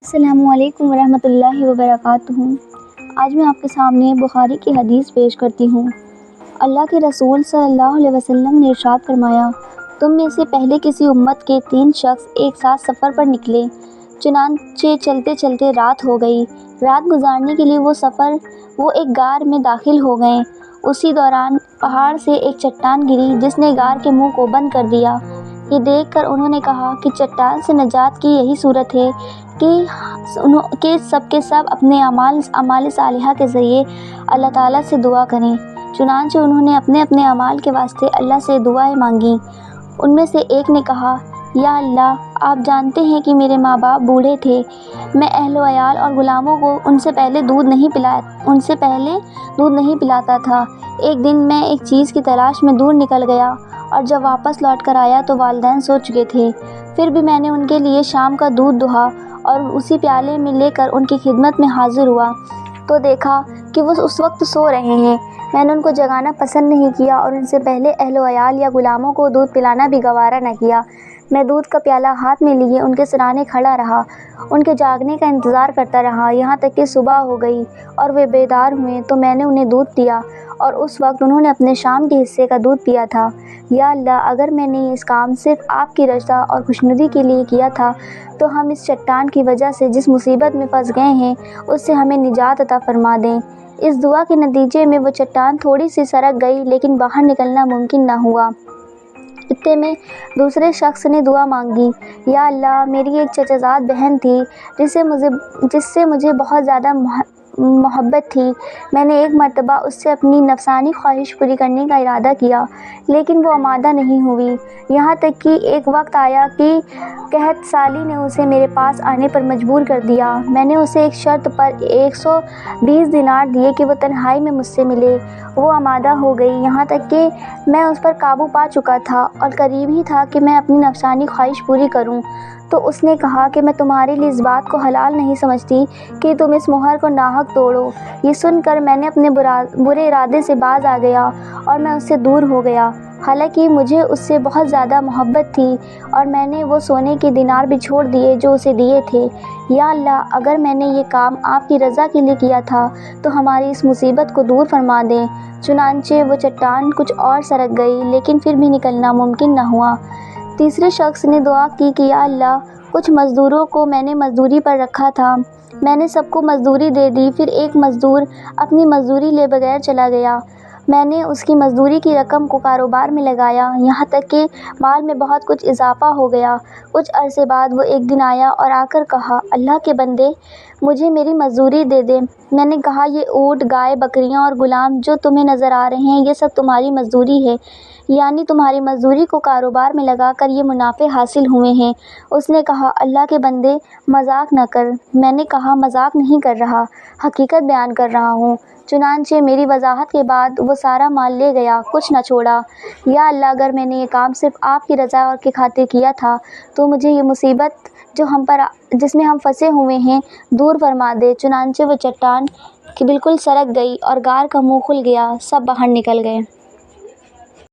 السلام علیکم ورحمۃ اللہ وبرکاتہ۔ آج میں آپ کے سامنے بخاری کی حدیث پیش کرتی ہوں۔ اللہ کے رسول صلی اللہ علیہ وسلم نے ارشاد فرمایا، تم میں سے پہلے کسی امت کے 3 شخص ایک ساتھ سفر پر نکلے، چنانچہ چلتے چلتے رات ہو گئی۔ رات گزارنے کے لیے وہ ایک غار میں داخل ہو گئے۔ اسی دوران پہاڑ سے ایک چٹان گری جس نے غار کے منہ کو بند کر دیا۔ یہ دیکھ کر انہوں نے کہا کہ چٹان سے نجات کی یہی صورت ہے کہ سب کے سب اپنے اعمال صالحہ کے ذریعے اللہ تعالیٰ سے دعا کریں۔ چنانچہ انہوں نے اپنے اپنے اعمال کے واسطے اللہ سے دعائیں مانگیں۔ ان میں سے ایک نے کہا، یا اللہ، آپ جانتے ہیں کہ میرے ماں باپ بوڑھے تھے، میں اہل و عیال اور غلاموں کو ان سے پہلے دودھ نہیں پلاتا تھا۔ ایک دن میں ایک چیز کی تلاش میں دور نکل گیا اور جب واپس لوٹ کر آیا تو والدین سو چکے تھے۔ پھر بھی میں نے ان کے لیے شام کا دودھ دہا اور اسی پیالے میں لے کر ان کی خدمت میں حاضر ہوا تو دیکھا کہ وہ اس وقت سو رہے ہیں۔ میں نے ان کو جگانا پسند نہیں کیا اور ان سے پہلے اہل و عیال یا غلاموں کو دودھ پلانا بھی گوارا نہ کیا۔ میں دودھ کا پیالہ ہاتھ میں لیے ان کے سرانے کھڑا رہا، ان کے جاگنے کا انتظار کرتا رہا، یہاں تک کہ صبح ہو گئی اور وہ بیدار ہوئے تو میں نے انہیں دودھ دیا اور اس وقت انہوں نے اپنے شام کے حصے کا دودھ پیا تھا۔ یا اللہ، اگر میں نے اس کام صرف آپ کی رضا اور خوشنودی کے لیے کیا تھا تو ہم اس چٹان کی وجہ سے جس مصیبت میں پھنس گئے ہیں اس سے ہمیں نجات عطا فرما دیں۔ اس دعا کے نتیجے میں وہ چٹان تھوڑی سی سرک گئی لیکن باہر نکلنا ممکن نہ ہوا۔ اتنے میں دوسرے شخص نے دعا مانگی، یا اللہ، میری ایک چچا زاد بہن تھی جس سے مجھے بہت زیادہ محبت تھی۔ میں نے ایک مرتبہ اس سے اپنی نفسانی خواہش پوری کرنے کا ارادہ کیا لیکن وہ آمادہ نہیں ہوئی، یہاں تک کہ ایک وقت آیا کہ قحط سالی نے اسے میرے پاس آنے پر مجبور کر دیا۔ میں نے اسے ایک شرط پر 120 دینار دیے کہ وہ تنہائی میں مجھ سے ملے۔ وہ آمادہ ہو گئی، یہاں تک کہ میں اس پر قابو پا چکا تھا اور قریب ہی تھا کہ میں اپنی نفسانی خواہش پوری کروں تو اس نے کہا کہ میں تمہارے لیے اس بات کو حلال نہیں سمجھتی کہ تم اس مہر کو ناحق توڑو۔ یہ سن کر میں نے اپنے برے ارادے سے باز آ گیا اور میں اس سے دور ہو گیا، حالانکہ مجھے اس سے بہت زیادہ محبت تھی اور میں نے وہ سونے کے دینار بھی چھوڑ دیے جو اسے دیے تھے۔ یا اللہ، اگر میں نے یہ کام آپ کی رضا کے لیے کیا تھا تو ہماری اس مصیبت کو دور فرما دیں۔ چنانچہ وہ چٹان کچھ اور سرک گئی لیکن پھر بھی نکلنا ممکن نہ ہوا۔ تیسرے شخص نے دعا کی کہ یا اللہ، کچھ مزدوروں کو میں نے مزدوری پر رکھا تھا، میں نے سب کو مزدوری دے دی، پھر ایک مزدور اپنی مزدوری لے بغیر چلا گیا۔ میں نے اس کی مزدوری کی رقم کو کاروبار میں لگایا، یہاں تک کہ مال میں بہت کچھ اضافہ ہو گیا۔ کچھ عرصے بعد وہ ایک دن آیا اور آ کر کہا، اللہ کے بندے، مجھے میری مزدوری دے دے۔ میں نے کہا، یہ اونٹ، گائے، بکریاں اور غلام جو تمہیں نظر آ رہے ہیں یہ سب تمہاری مزدوری ہے، یعنی تمہاری مزدوری کو کاروبار میں لگا کر یہ منافع حاصل ہوئے ہیں۔ اس نے کہا، اللہ کے بندے، مذاق نہ کر۔ میں نے کہا، مذاق نہیں کر رہا، حقیقت بیان کر رہا ہوں۔ چنانچہ میری وضاحت کے بعد وہ سارا مال لے گیا، کچھ نہ چھوڑا۔ یا اللہ، اگر میں نے یہ کام صرف آپ کی رضا اور کی خاطر کیا تھا تو مجھے یہ مصیبت جس میں ہم پھنسے ہوئے ہیں دور فرما دے۔ چنانچہ وہ چٹان بالکل سرک گئی اور غار کا منہ کھل گیا، سب باہر نکل گئے۔